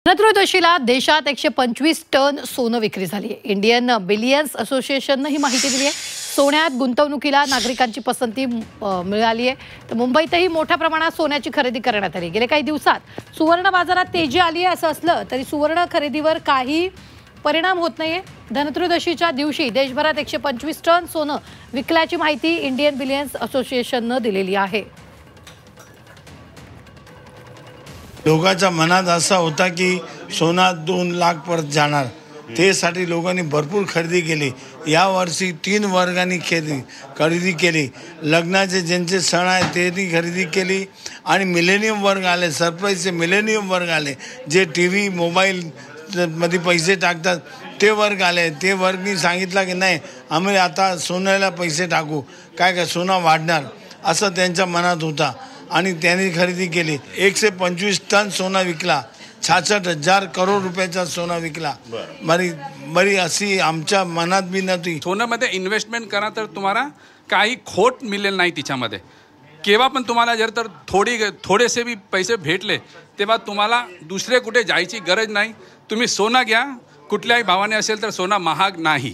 धनत्रयोदशीला देशात 125 टन सोनं विक्री झाली आहे। इंडियन बिलियन्स असोसिएशनने ही माहिती दिली आहे। सोन्यात गुंतवणुकीला नागरिकांची पसंती मिळाली आहे। तर मुंबईतही मोठ्या प्रमाणात सोन्याची खरेदी करण्यात आली। गेल्या काही दिवसात सुवर्ण बाजारात तेजी आली आहे। असं असलं तरी सुवर्ण खरेदीवर काही परिणाम होत नाहीये। धनत्रयोदशीच्या दिवशी देशभरात 125 टन सोनं विकल्याची माहिती इंडियन बिलियन्स असोसिएशनने दिलेली आहे। लोकांच्या मनात असा होता की सोना 2 लाख परत जाणार, त्यासाठी लोकांनी भरपूर खरेदी केली। या वर्षी 3 वर्गांनी खरेदी केली। लग्नाचे ज्यांचे सण आहेत त्यांनी खरेदी केली आणि मिलेनियम वर्ग आले, सरप्राईजचे मिलेनियम वर्ग आले, जे टीव्ही मोबाईल मध्ये पैसे टाकतात ते वर्ग आले। ते वर्गनी सांगितलं की नाही, आम्ही आता सोन्याला पैसे टाकू, काय सोना वाढणार असं त्यांच्या मनात होता आणि त्यांनी खरेदी केली। 125 टन सोना विकला, 66,000 करोड रुपयाचा सोना विकला। बरी अशी आमच्या मनात बी नव्हती। सोन्यामध्ये इन्व्हेस्टमेंट करा तर तुम्हाला काही खोट मिळेल नाही तिच्यामध्ये। केव्हा पण तुम्हाला जर तर थोडेसे भी पैसे भेटले तेव्हा तुम्हाला दुसरे कुठे जायची गरज नाही। तुम्ही सोना घ्या, कुठल्याही भावाने असेल तर सोना महाग नाही।